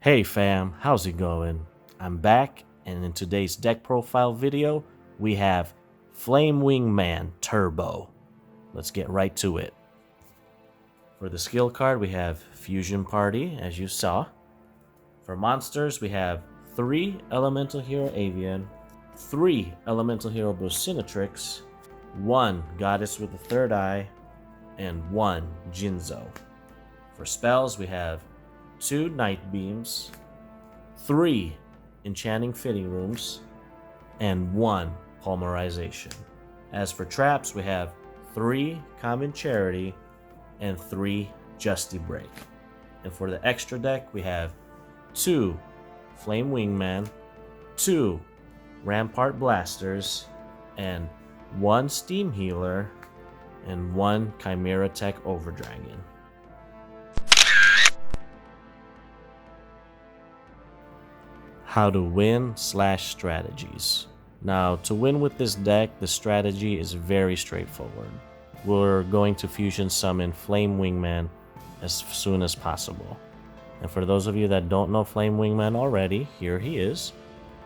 Hey fam, how's it going? I'm back, and in today's deck profile video, we have Flame Wingman Turbo. Let's get right to it. For the skill card, we have Fusion Party, as you saw. For monsters, we have 3 Elemental Hero Avian, 3 Elemental Hero Bracinatrix, 1 Goddess with the Third Eye, and 1 Jinzo. For spells, we have 2 Night Beams, 3 Enchanting Fitting Rooms, and 1 Pulverization. As for traps, we have 3 Common Charity and 3 Justy Break. And for the extra deck, we have 2 Flame Wingman, 2 Rampart Blasters, and 1 Steam Healer, and 1 Chimera Tech Overdragon. How to win / strategies. Now, to win with this deck, the strategy is very straightforward. We're going to fusion summon Flame Wingman as soon as possible. And for those of you that don't know Flame Wingman already, here he is.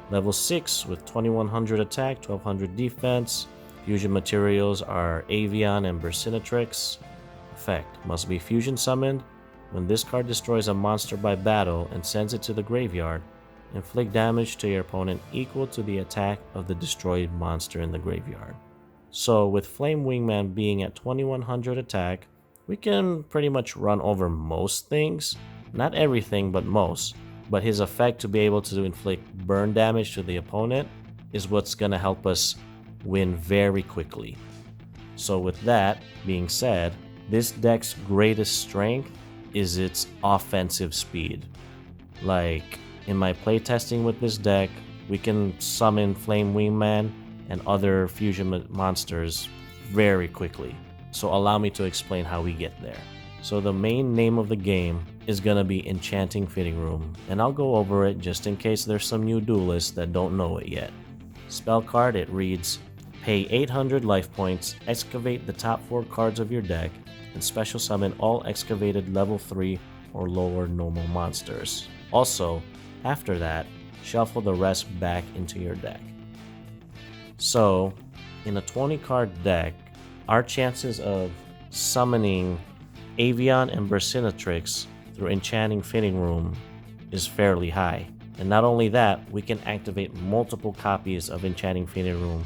Level 6 with 2100 attack, 1200 defense. Fusion materials are Avian and Bracinatrix. Effect: must be fusion summoned. When this card destroys a monster by battle and sends it to the graveyard, inflict damage to your opponent equal to the attack of the destroyed monster in the graveyard. So with Flame Wingman being at 2100 attack, we can pretty much run over most things. Not everything, but most. But his effect to be able to inflict burn damage to the opponent is what's going to help us win very quickly. So with that being said, this deck's greatest strength is its offensive speed. Like, in my playtesting with this deck, we can summon Flame Wingman and other fusion monsters very quickly. So allow me to explain how we get there. So the main name of the game is gonna be Enchanting Fitting Room, and I'll go over it just in case there's some new duelists that don't know it yet. Spell card, it reads, pay 800 life points, excavate the top 4 cards of your deck, and special summon all excavated level 3 or lower normal monsters. Also, after that, shuffle the rest back into your deck. So, in a 20 card deck, our chances of summoning Avian and Bracinatrix through Enchanting Fitting Room is fairly high. And not only that, we can activate multiple copies of Enchanting Fitting Room.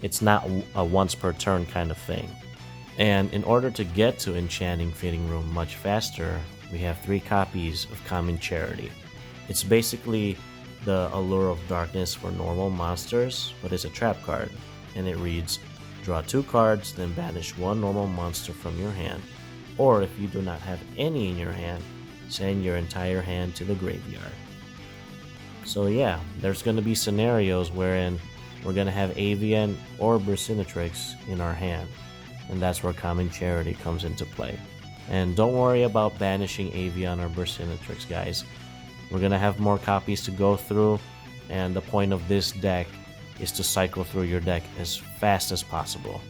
It's not a once per turn kind of thing. And in order to get to Enchanting Fitting Room much faster, we have 3 copies of Common Charity. It's basically the Allure of Darkness for normal monsters, but it's a trap card, and it reads, draw 2 cards, then banish 1 normal monster from your hand, or if you do not have any in your hand, send your entire hand to the graveyard. So yeah, there's going to be scenarios wherein we're going to have Avian or Bracinatrix in our hand, and that's where Common Charity comes into play. And don't worry about banishing Avian or Bracinatrix, guys. We're going to have more copies to go through, and the point of this deck is to cycle through your deck as fast as possible.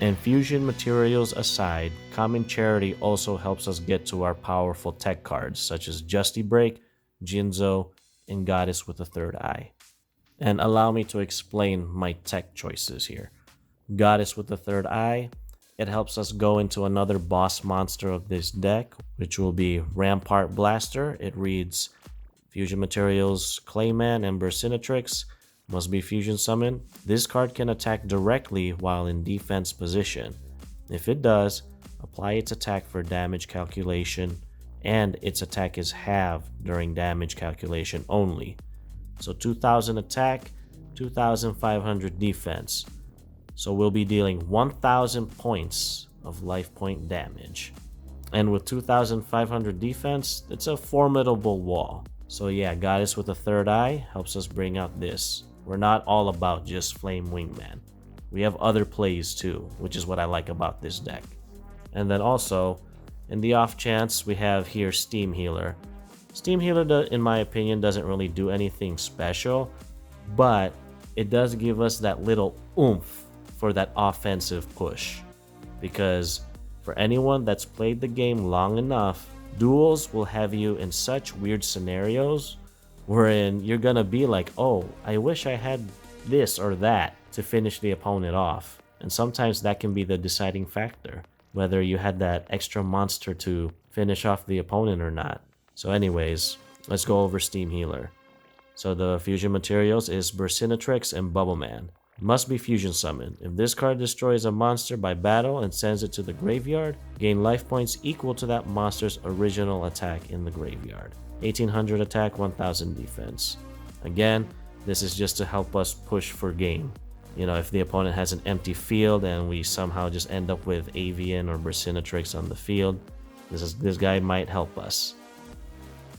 And fusion materials aside, Common Charity also helps us get to our powerful tech cards such as Justy Break, Jinzo, and Goddess with the Third Eye. And allow me to explain my tech choices here. Goddess with the Third Eye, it helps us go into another boss monster of this deck, which will be Rampart Blaster. It reads, fusion materials, Clayman and Bracinatrix must be fusion summoned. This card can attack directly while in defense position. If it does, apply its attack for damage calculation, and its attack is halved during damage calculation only. So 2000 attack, 2500 defense. So we'll be dealing 1000 points of life point damage. And with 2500 defense, it's a formidable wall. So yeah, Goddess with the Third Eye helps us bring out this. We're not all about just Flame Wingman. We have other plays too, which is what I like about this deck. And then also, in the off chance, we have here Steam Healer. Steam Healer, in my opinion, doesn't really do anything special, but it does give us that little oomph for that offensive push. Because for anyone that's played the game long enough, Duels will have you in such weird scenarios wherein you're gonna be like, oh, I wish I had this or that to finish the opponent off. And sometimes that can be the deciding factor, whether you had that extra monster to finish off the opponent or not. So anyways, let's go over Steam Healer. So the fusion materials is Burcinatrix and Bubbleman. Must be fusion summoned. If this card destroys a monster by battle and sends it to the graveyard, gain life points equal to that monster's original attack in the graveyard. 1800 attack, 1000 defense. Again, this is just to help us push for game. You know, if the opponent has an empty field and we somehow just end up with Avian or Burcinatrix on the field, this guy might help us.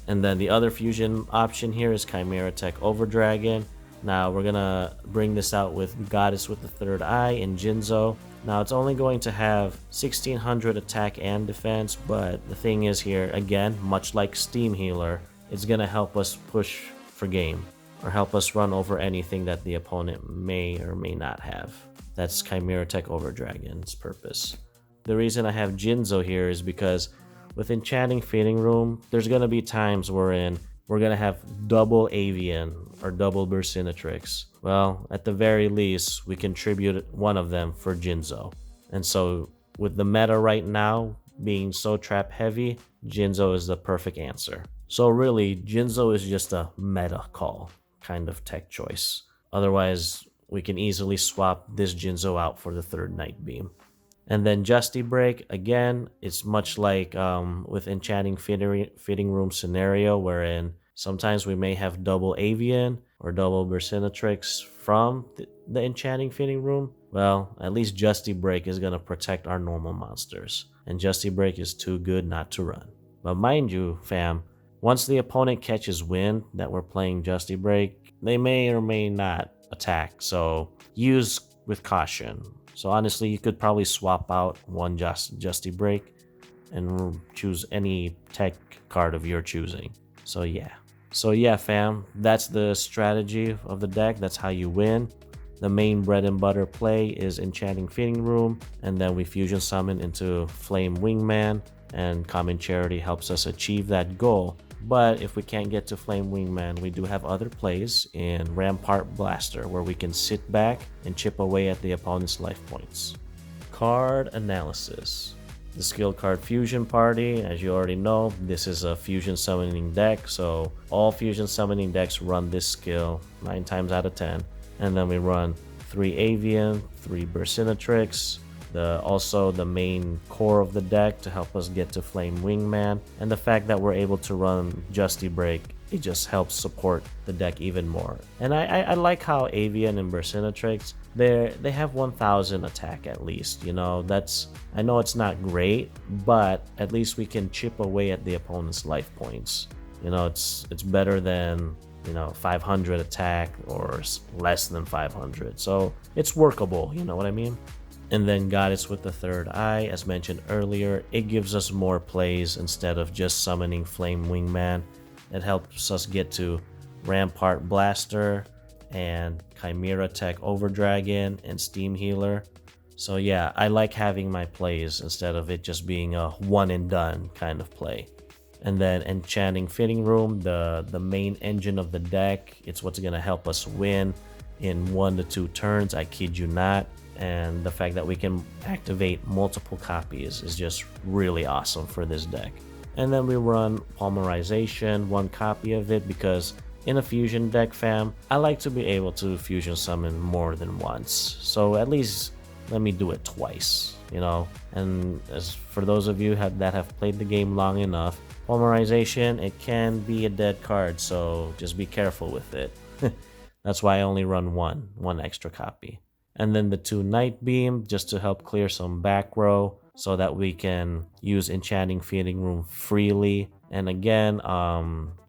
And then the other fusion option here is Chimera Tech Overdragon. Now we're gonna bring this out with Goddess with the Third Eye and Jinzo. Now it's only going to have 1600 attack and defense, but the thing is here, again, much like Steam Healer, it's gonna help us push for game or help us run over anything that the opponent may or may not have. That's Chimera Tech Overdragon's purpose. The reason I have Jinzo here is because with Enchanting Feeding Room, there's gonna be times wherein we're gonna have double Avian or double Burcinatrix. Well, at the very least, we contribute one of them for Jinzo. And so with the meta right now being so trap heavy, Jinzo is the perfect answer. So really, Jinzo is just a meta call kind of tech choice. Otherwise, we can easily swap this Jinzo out for the third Night Beam. And then Justy Break, again, it's much like with Enchanting Fitting Room scenario, wherein sometimes we may have double Avian or double Burcinatrix from the Enchanting Fitting Room. Well, at least Justy Break is going to protect our normal monsters. And Justy Break is too good not to run. But mind you, fam, once the opponent catches wind that we're playing Justy Break, they may or may not attack. So use with caution. So honestly, you could probably swap out one Justy Break and choose any tech card of your choosing. So yeah, fam, that's the strategy of the deck. That's how you win. The main bread and butter play is Enchanting Feeding Room, and then we fusion summon into Flame Wingman, and Common Charity helps us achieve that goal. But if we can't get to Flame Wingman, we do have other plays in Rampart Blaster, where we can sit back and chip away at the opponent's life points. Card analysis. The skill card Fusion Party, as you already know, this is a fusion summoning deck, so all fusion summoning decks run this skill 9 times out of 10. And then we run 3 Avian, 3 Burcinatrix, also the main core of the deck to help us get to Flame Wingman, and the fact that we're able to run Justy Break, it just helps support the deck even more. And I like how Avian and Burcinatrix, they have 1000 attack at least. You know, I know it's not great, but at least we can chip away at the opponent's life points. You know, it's better than 500 attack or less than 500, so it's workable, you know what I mean? And then Goddess with the Third Eye, as mentioned earlier, it gives us more plays instead of just summoning Flame Wingman. It helps us get to Rampart Blaster and Chimera Tech Overdragon and Steam Healer. So yeah, I like having my plays instead of it just being a one and done kind of play. And then Enchanting Fitting Room, the main engine of the deck. It's what's going to help us win in 1 to 2 turns, I kid you not. And the fact that we can activate multiple copies is just really awesome for this deck. And then we run Polymerization, 1 copy of it, because in a fusion deck, fam, I like to be able to fusion summon more than once. So at least let me do it twice, you know? And as for those of you that have played the game long enough, Polymerization, it can be a dead card, so just be careful with it. That's why I only run one extra copy. And then the 2 Night Beam, just to help clear some back row so that we can use Enchanting Feeding Room freely. And again,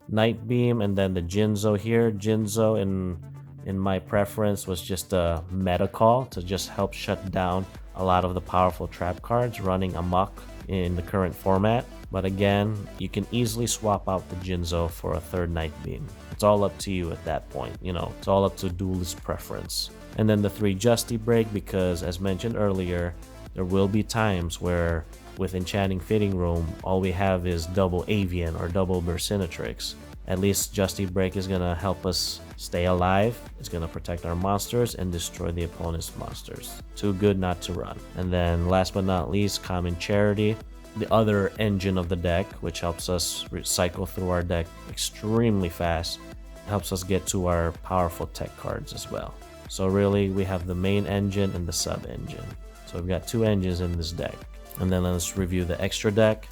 Night Beam and then the Jinzo here. Jinzo, in my preference, was just a meta call to just help shut down a lot of the powerful trap cards running amok in the current format. But again, you can easily swap out the Jinzo for a 3rd Night Beam. It's all up to you at that point, it's all up to duelist preference. And then the 3 Justy Break, because as mentioned earlier, there will be times where with Enchanting Fitting Room, all we have is double Avian or double Burcinatrix. At least Justy Break is gonna help us stay alive. It's gonna protect our monsters and destroy the opponent's monsters. Too good not to run. And then last but not least, Common Charity, the other engine of the deck, which helps us cycle through our deck extremely fast. Helps us get to our powerful tech cards as well. So really, we have the main engine and the sub engine. So we've got two engines in this deck. And then let's review the extra deck.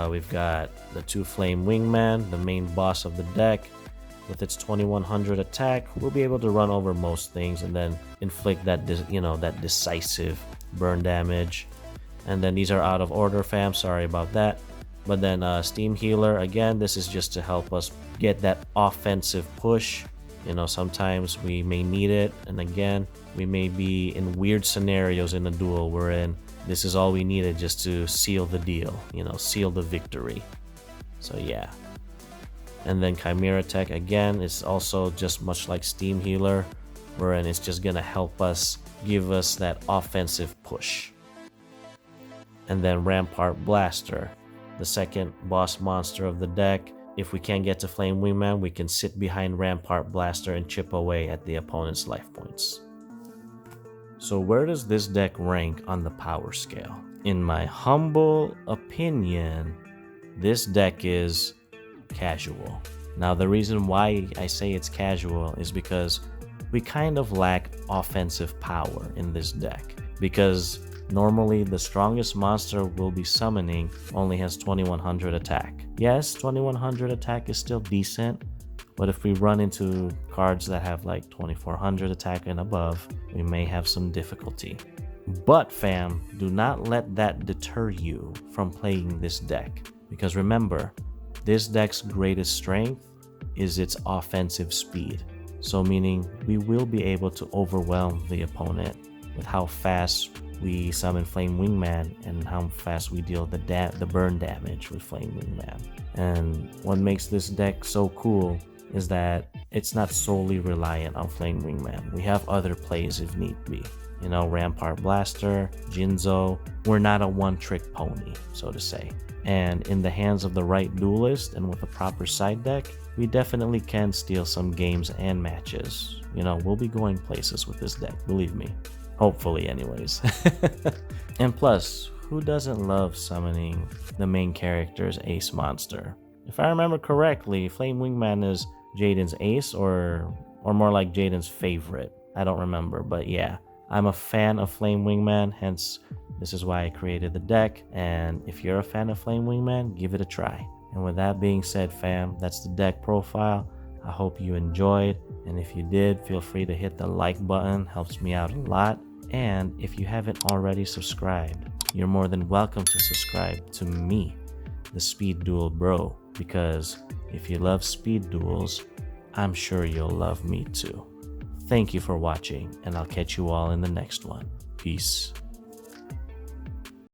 We've got the 2 Flame Wingman, the main boss of the deck. With its 2100 attack, we'll be able to run over most things and then inflict that that decisive burn damage. And then these are out of order, fam. Sorry about that. But then Steam Healer, again, this is just to help us get that offensive push. Sometimes we may need it, and again, we may be in weird scenarios in a duel wherein this is all we needed just to seal the deal, seal the victory. So yeah. And then Chimera Tech, again, is also just much like Steam Healer, wherein it's just gonna help us, give us that offensive push. And then Rampart Blaster, the second boss monster of the deck. If we can't get to Flame Wingman, we can sit behind Rampart Blaster and chip away at the opponent's life points. So where does this deck rank on the power scale? In my humble opinion, this deck is casual. Now the reason why I say it's casual is because we kind of lack offensive power in this deck. Because normally the strongest monster we'll be summoning only has 2100 attack. Yes, 2100 attack is still decent, but if we run into cards that have like 2400 attack and above, we may have some difficulty. But fam, do not let that deter you from playing this deck, because remember, this deck's greatest strength is its offensive speed. So meaning we will be able to overwhelm the opponent with how fast we summon Flame Wingman and how fast we deal the burn damage with Flame Wingman. And what makes this deck so cool is that it's not solely reliant on Flame Wingman. We have other plays if need be. Rampart Blaster, Jinzo. We're not a one-trick pony, so to say. And in the hands of the right duelist and with a proper side deck, we definitely can steal some games and matches. We'll be going places with this deck, believe me. Hopefully anyways. And plus, who doesn't love summoning the main character's ace monster? If I remember correctly, Flame Wingman is Jaden's ace or more like Jaden's favorite. I don't remember, but yeah. I'm a fan of Flame Wingman, hence this is why I created the deck. And if you're a fan of Flame Wingman, give it a try. And with that being said, fam, that's the deck profile. I hope you enjoyed. And if you did, feel free to hit the like button. Helps me out a lot. And if you haven't already subscribed, you're more than welcome to subscribe to me, the Speed Duel Bro, because if you love speed duels, I'm sure you'll love me too. Thank you for watching, and I'll catch you all in the next one. Peace.